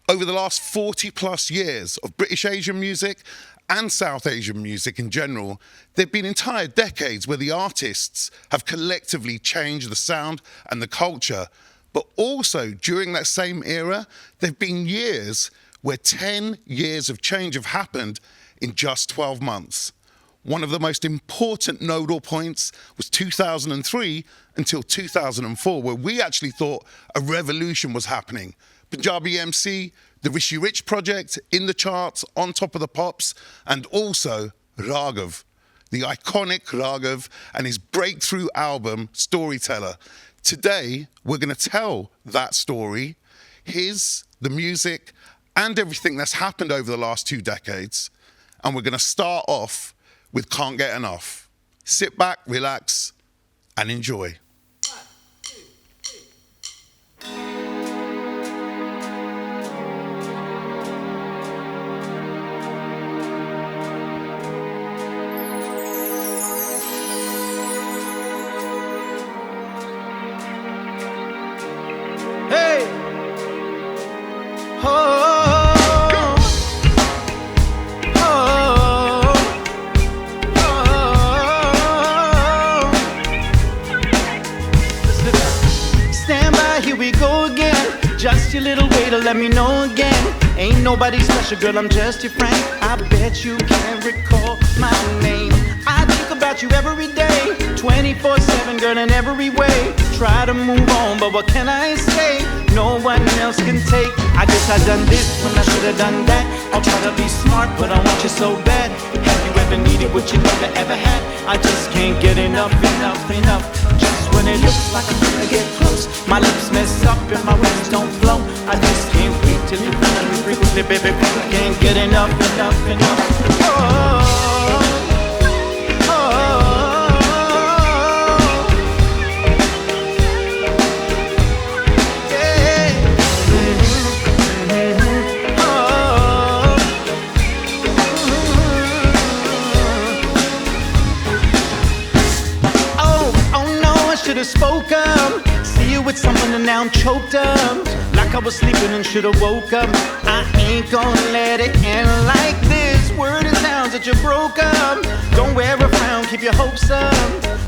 Over the last 40 plus years of British Asian music and South Asian music in general, there have been entire decades where the artists have collectively changed the sound and the culture. But also during that same era, there have been years where 10 years of change have happened in just 12 months. One of the most important nodal points was 2003 until 2004, where we actually thought a revolution was happening. Punjabi MC, the Rishi Rich project, in the charts, on top of the pops, and also Raghav, the iconic Raghav and his breakthrough album, Storyteller. Today, we're going to tell that story, the music, and everything that's happened over the last 2 decades. And we're going to start off with Can't Get Enough. Sit back, relax, and enjoy. Just your little way to let me know again. Ain't nobody special, girl, I'm just your friend. I bet you can't recall my name. I think about you every day, 24/7, girl, in every way. Try to move on, but what can I say? No one else can take. I guess I done this when I should have done that. I'll try to be smart, but I want you so bad. Have you ever needed what you never ever had? I just can't get enough. Just when it looks like I'm gonna get close, my lips mess up and my words don't flow. I just can't wait till you finally frequently, baby. I can't get enough. Spoke up, see you with someone and now I'm choked up. Like I was sleeping and should've woke up. I ain't gonna let it end like this. Word is sounds that you broke up. Don't wear a frown, keep your hopes up.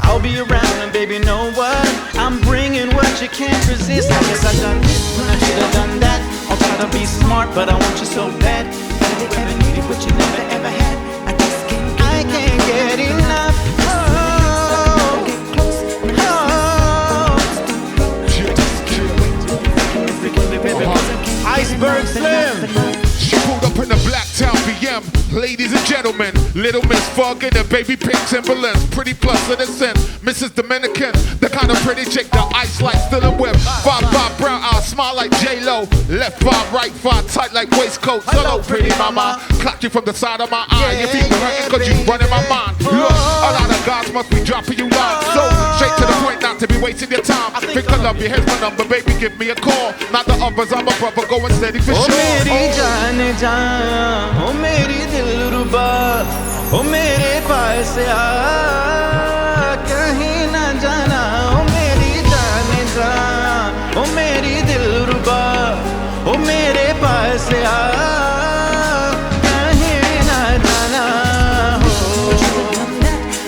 I'll be around and baby know what? I'm bringing what you can't resist. I guess I done this when I should've done that. I'll try to be smart but I want you so bad. Have you ever needed what you never ever had? I can't get enough. Iceberg Slimm. She pulled up in the Blacktown BM. Ladies and gentlemen, little Miss Fog in the baby pink Timberlands. Pretty plus of the scent, Mrs. Dominican. The kind of pretty chick the ice like still in whip. Bob brown eyes, smile like J-Lo. Left vibe, right vibe, tight like waistcoats. Hello pretty mama, clocked you from the side of my eye. Your feet hurting cause you running my mind. Look, a lot of guys must be dropping you lines. So straight to the point, not to be wasting your time. Think I love you, here's my number, baby, give me a call. Not the others, I'm a brother, going steady for sure. मेरी जान जान, ओ मेरी दिलरुबा, ओ मेरे पास आ, कहीं ना जाना, ओ मेरी जान जान, ओ मेरी दिलरुबा, ओ मेरे पास आ, कहीं ना जाना हो.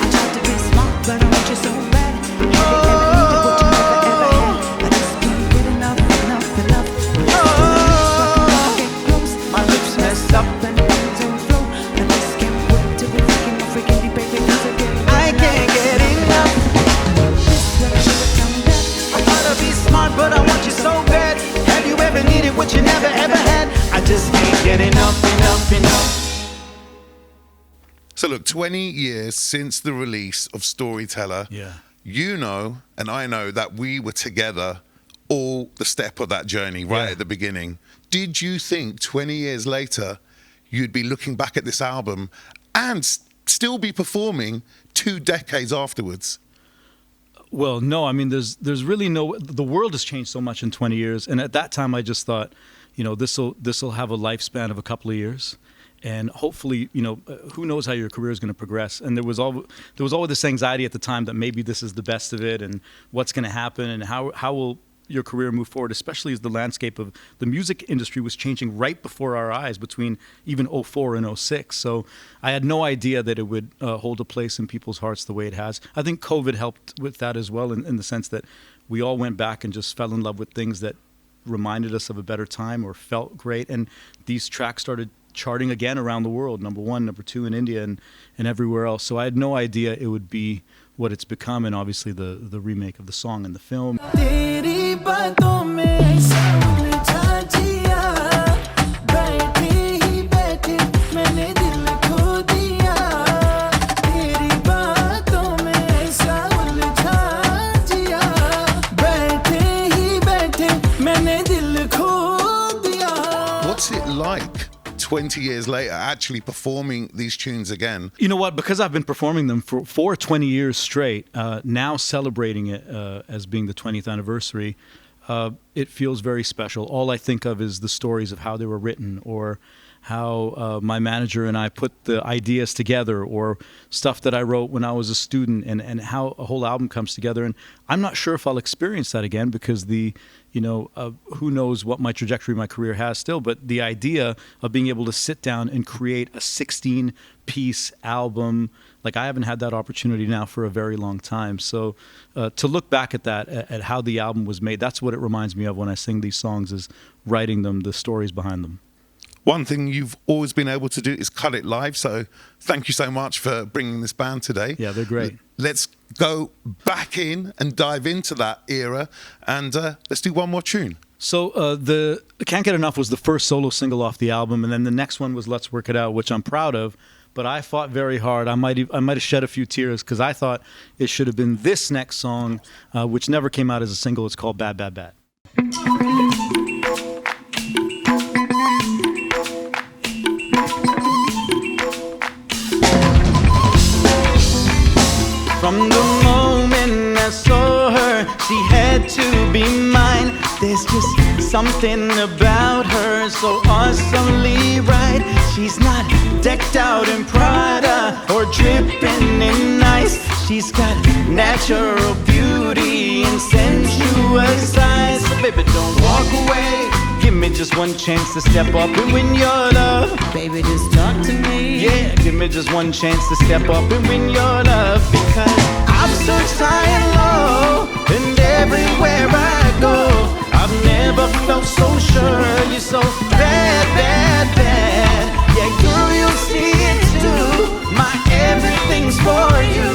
I tried to be smart, but I want you so bad. Up and don't flow, and this can't wait till we're freaking freaking baby. I can't get enough. This way I should've done that. I wanna be smart, but I want you so bad. Have you ever needed what you never ever had? I just can't get enough. So look, 20 years since the release of Storyteller, you know, and I know that we were together all the step of that journey right at the beginning. Did you think 20 years later you'd be looking back at this album and still be performing 2 decades afterwards? Well, no, I mean, there's really the world has changed so much in 20 years. And at that time, I just thought, you know, this'll have a lifespan of a couple of years. And hopefully, you know, who knows how your career is going to progress. And there was always this anxiety at the time that maybe this is the best of it and what's going to happen and how will your career move forward, especially as the landscape of the music industry was changing right before our eyes between even '04 and '06. So I had no idea that it would hold a place in people's hearts the way it has. I think COVID helped with that as well, in the sense that we all went back and just fell in love with things that reminded us of a better time or felt great. And these tracks started charting again around the world, number 1, number 2 in India and everywhere else. So I had no idea it would be what it's become, and obviously the remake of the song and the film. Teri baaton mein aisa uljha jiya, baithe hi baithe maine dil kho diya. Teri baaton mein aisa uljha jiya, baithe hi baithe maine dil kho diya. What's it like 20 years later actually performing these tunes again? You know what? Because I've been performing them for 20 years straight, now celebrating it as being the 20th anniversary, it feels very special. All I think of is the stories of how they were written, or how my manager and I put the ideas together, or stuff that I wrote when I was a student, and how a whole album comes together. And I'm not sure if I'll experience that again, because who knows what my trajectory my career has still, but the idea of being able to sit down and create a 16-piece album, like I haven't had that opportunity now for a very long time. So to look back at that, at how the album was made, that's what it reminds me of when I sing these songs, is writing them, the stories behind them. One thing you've always been able to do is cut it live, so thank you so much for bringing this band today. Yeah, they're great. Let's go back in and dive into that era, and let's do one more tune. So the Can't Get Enough was the first solo single off the album, and then the next one was Let's Work It Out, which I'm proud of, but I fought very hard. I might have shed a few tears, because I thought it should have been this next song, which never came out as a single. It's called Bad, Bad, Bad. From the moment I saw her, she had to be mine. There's just something about her so awesomely right. She's not decked out in Prada or dripping in ice. She's got natural beauty and sensuous eyes. So baby, don't walk away. Give me just one chance to step up and win your love. Baby, just talk to me. Yeah, give me just one chance to step up and win your love. Because I've searched high and low, and everywhere I go, I've never felt so sure. You're so bad, bad, bad. Yeah, girl, you'll see it too. My everything's for you.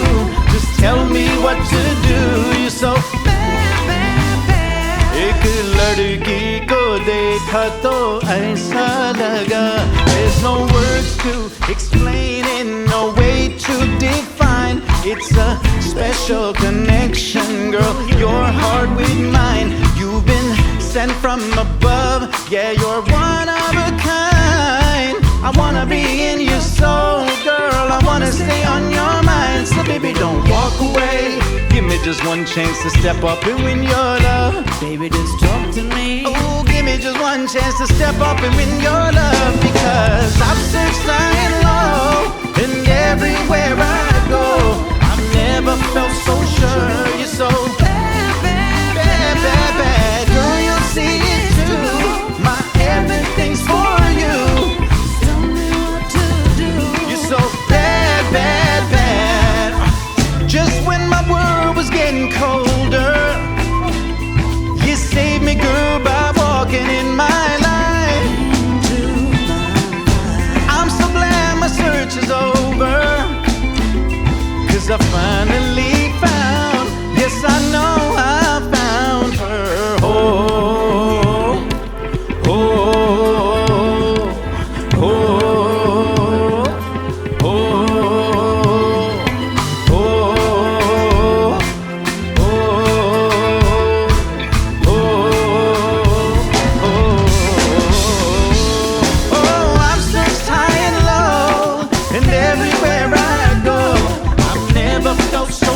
Just tell me what to do. You're so bad, bad, bad. एक लड़की को देखा तो ऐसा लगा. There's no words to explain it, no way to define. It's a special connection, girl, your heart with mine. You've been sent from above, yeah, you're one of a kind. I wanna be in your soul, girl, I wanna stay on your mind. So baby, don't walk away. Give me just one chance to step up and win your love. Baby, just talk to me. Oh, give me just one chance to step up and win your love. Because I've searched high and low, and everywhere I go, I've never felt so sure. You're so bad, bad, bad, bad, bad. Girl, you'll see it too. My everything's for you. Tell me what to do. You're so bad, bad, bad. Just when my world was getting colder, you saved me, girl, by walking in my life. I'm so glad my search is over, 'cause I finally found, yes, I know I found her. Oh, oh, oh, oh, oh, oh, oh, I'm searched high and low, and everywhere I go, I've never felt so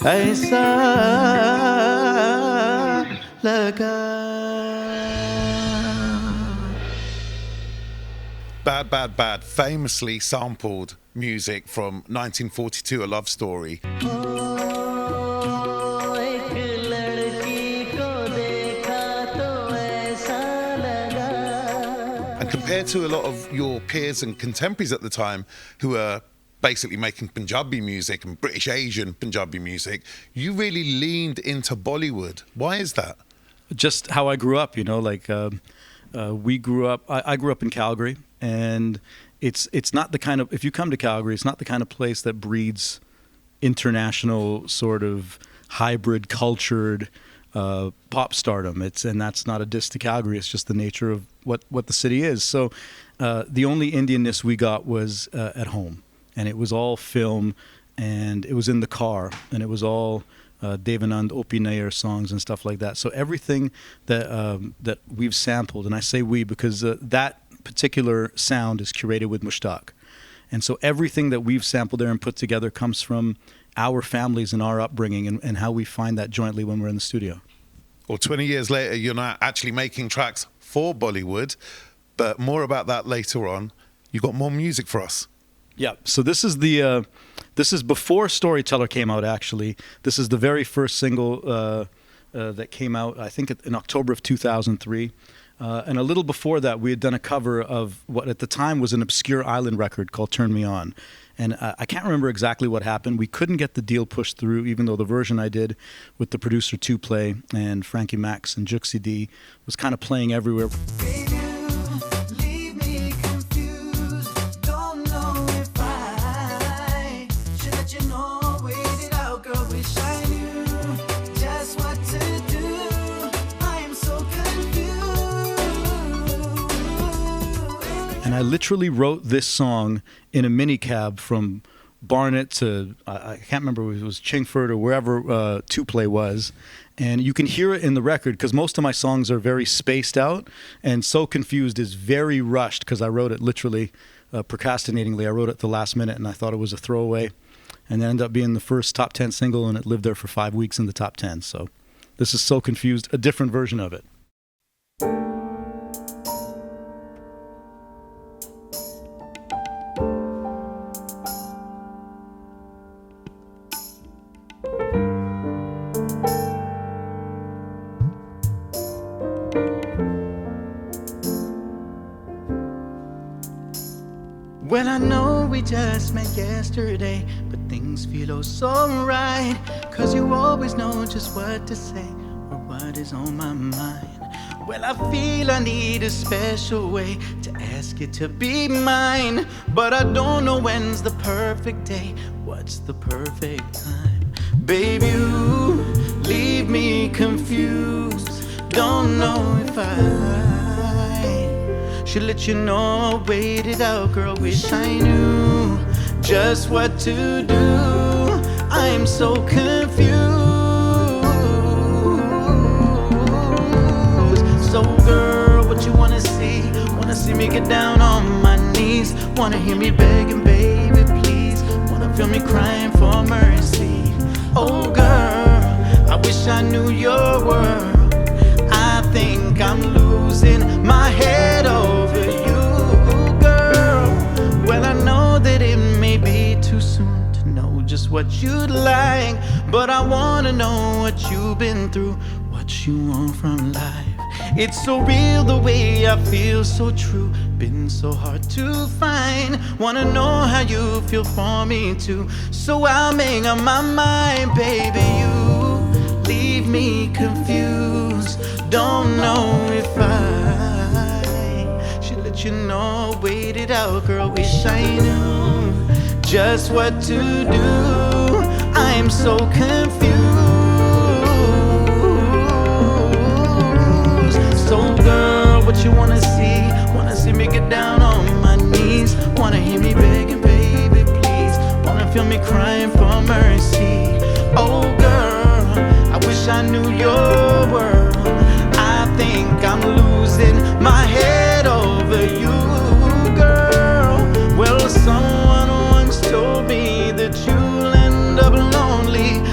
ऐसा लगा. Bad, Bad, Bad famously sampled music from 1942, A Love Story. And compared to a lot of your peers and contemporaries at the time who were basically making Punjabi music and British Asian Punjabi music, you really leaned into Bollywood. Why is that? Just how I grew up, you know, like we grew up, I grew up in Calgary, and it's not the kind of, if you come to Calgary, it's not the kind of place that breeds international sort of hybrid cultured pop stardom. And that's not a diss to Calgary, it's just the nature of what the city is. So the only Indianness we got was at home, and it was all film, and it was in the car, and it was all Devanand O.P. Nair songs and stuff like that. So everything that we've sampled, and I say we because that particular sound is curated with Mushtaq. And so everything that we've sampled there and put together comes from our families and our upbringing and how we find that jointly when we're in the studio. Well, 20 years later, you're now actually making tracks for Bollywood, but more about that later on. You got more music for us. Yeah, so this is before Storyteller came out, actually. This is the very first single that came out, I think, in October of 2003. And a little before that, we had done a cover of what at the time was an obscure island record called Turn Me On. And I can't remember exactly what happened. We couldn't get the deal pushed through, even though the version I did with the producer 2Play and Frankey, Maxx and Jucxi D was kind of playing everywhere. And I literally wrote this song in a minicab from Barnet to, I can't remember if it was Chingford or wherever 2Play was. And you can hear it in the record because most of my songs are very spaced out, and So Confused is very rushed because I wrote it literally procrastinatingly. I wrote it at the last minute and I thought it was a throwaway. And it ended up being the first top 10 single, and it lived there for 5 weeks in the top 10. So this is So Confused, a different version of it. Well, I know we just met yesterday, but things feel oh so right, 'cause you always know just what to say or what is on my mind. Well, I feel I need a special way to ask you to be mine, but I don't know when's the perfect day, what's the perfect time. Baby, you leave me confused, don't know if I should let you know, wait it out, girl, wish I knew just what to do. I'm so confused. So girl, what you wanna see? Wanna see me get down on my knees? Wanna hear me begging, baby, please? Wanna feel me crying for mercy? Oh girl, I wish I knew your world. I think I'm losing my head over you, girl. Well, I know that it may be too soon to know just what you'd like, but I wanna know what you've been through, what you want from life. It's so real the way I feel, so true, been so hard to find. Wanna know how you feel for me too, so I'll make up my mind. Baby, you leave me confused, don't know if I should let you know, wait it out, girl, wish I knew just what to do. I'm so confused. So girl, what you wanna see? Wanna see me get down on my knees? Wanna hear me begging, baby, please? Wanna feel me crying for mercy? Oh girl, I wish I knew your world. I think I'm losing my head over you, girl. Well, someone once told me that you'll end up lonely.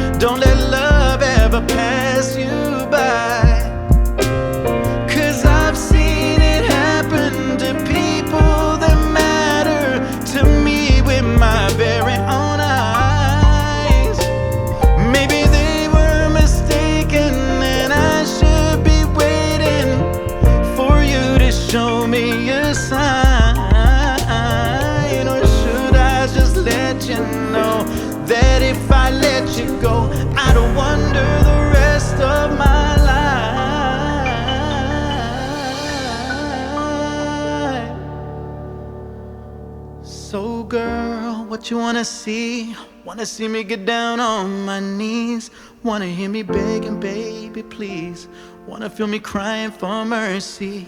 what you wanna see? Wanna see me get down on my knees? Wanna hear me begging, baby, please? Wanna feel me crying for mercy?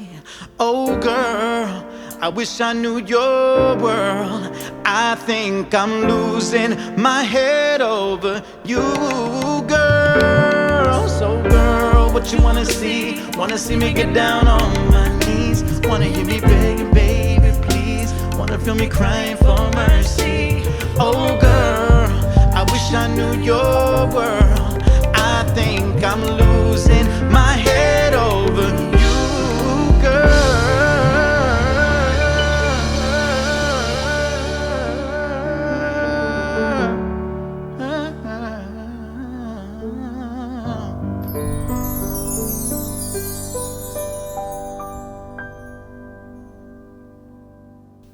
Oh girl, I wish I knew your world. I think I'm losing my head over you, girl. So girl, what you wanna see? Wanna see me get down on my knees? Wanna hear me begging, baby, please? Wanna feel me crying for mercy? Oh girl, I wish I knew your world. I think I'm losing my head over you, girl.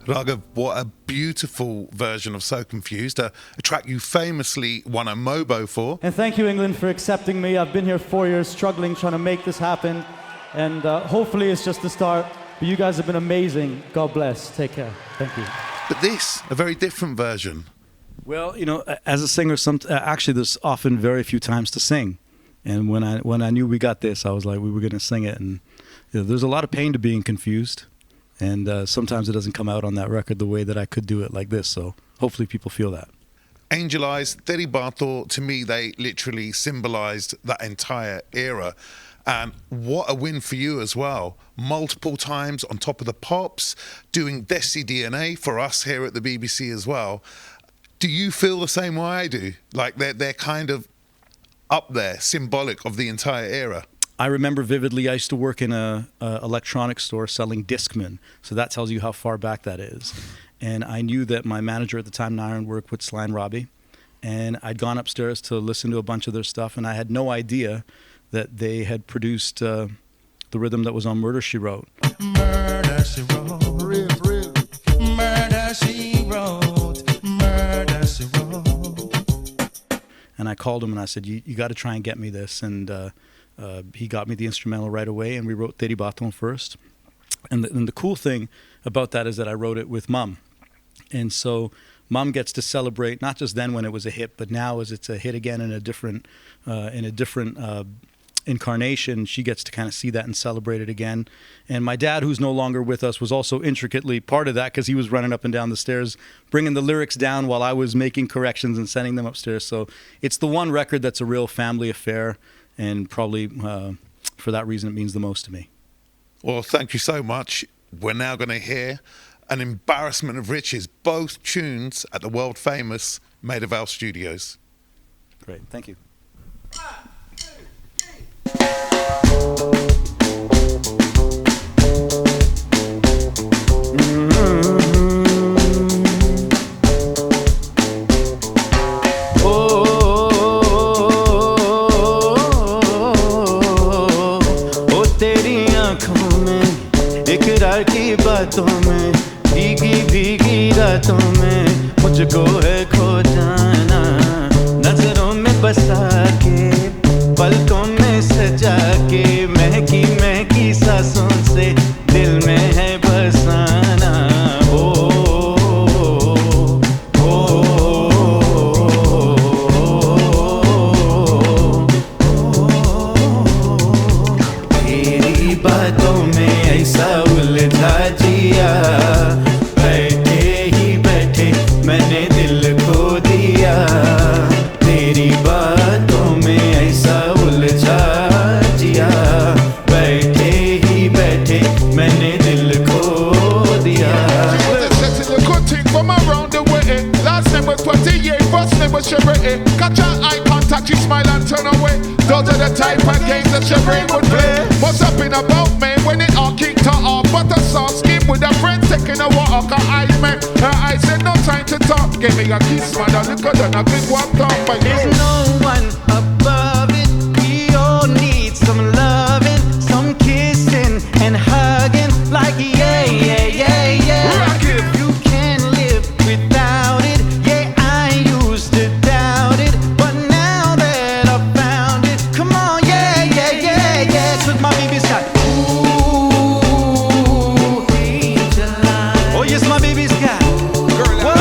Raghav, what a beautiful version of So Confused, a track you famously won a Mobo for. And thank you, England, for accepting me. I've been here 4 years struggling, trying to make this happen. And hopefully it's just the start. But you guys have been amazing. God bless. Take care. Thank you. But this, a very different version. Well, you know, as a singer, actually there's often very few times to sing. And when I knew we got this, I was like, we were going to sing it. And you know, there's a lot of pain to being confused. And sometimes it doesn't come out on that record the way that I could do it like this. So hopefully people feel that. Angel Eyes, Teri Baaton, to me, they literally symbolised that entire era. And what a win for you as well. Multiple times on top of the pops, doing Desi DNA for us here at the BBC as well. Do you feel the same way I do? Like they're kind of up there, symbolic of the entire era? I remember vividly, I used to work in a electronics store selling Discman. So that tells you how far back that is. And I knew that my manager at the time, Naren, worked with Sly and Robbie. And I'd gone upstairs to listen to a bunch of their stuff. And I had no idea that they had produced the rhythm that was on Murder, She Wrote. Murder, she wrote. Real. Murder, she wrote. Murder, she wrote. And I called him and I said, you got to try and get me this. And he got me the instrumental right away, and we wrote Teri Baaton first. And the cool thing about that is that I wrote it with Mum. And so Mum gets to celebrate, not just then when it was a hit, but now as it's a hit again in a different incarnation, she gets to kind of see that and celebrate it again. And my dad, who's no longer with us, was also intricately part of that because he was running up and down the stairs, bringing the lyrics down while I was making corrections and sending them upstairs. So it's the one record that's a real family affair. And probably for that reason, it means the most to me. Well, thank you so much. We're now going to hear an embarrassment of riches, both tunes at the world famous Maida Vale Studios. Great, thank you. की बातों में भीगी रातों में मुझको है खो जाना नजरों में बसा के पलकों में सजा के महकी सांसों से दिल में है बसाना तेरी बातों में ऐसा उलझा जिया बैठे ही बैठे मैंने दिल खो दिया तेरी बातों में ऐसा उलझा जिया बैठे ही बैठे मैंने दिल खो दिया Last name was 28, first name was Sherry. Catch her eye contact, she smile and turn away. Those are the type of games that Sherry would play. What's up in about me when it all kicked her off? But a soft skin with her friends taking a walk. Her eyes met, her eyes said no time to talk. Give me a kiss, man, a little than a quick walk talk. But there's no one above it. We all need some loving, some kissing and hugging. Like yeah, yeah, yeah, yeah. Rock it. You can't live without it. Yeah, I used to doubt it, but now that I found it, come on, yeah, yeah, yeah, yeah. 'Cause my baby's got ooh, angel eyes. Oh yes, my baby's got. Girl, whoa,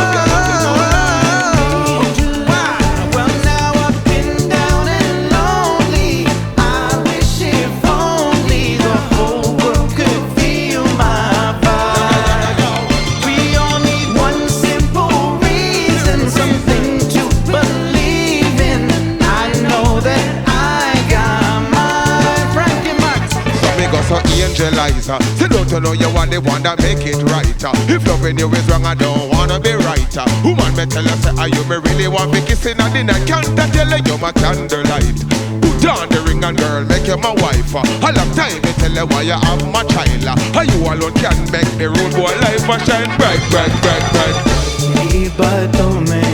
angelizer. So don't you know you are the one that make it right? If loving you is wrong, I don't wanna be right. Woman, me tell you, say, are you me really want me kissing at dinner? Can't I tell you my candlelight? Put on the ring and girl, make you my wife. All of time, me tell you why you have my child. How you alone can make the road boy life a shine bright, bright, bright, bright. तेरी बातों में,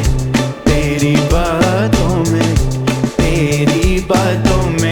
तेरी बातों में, तेरी बातों में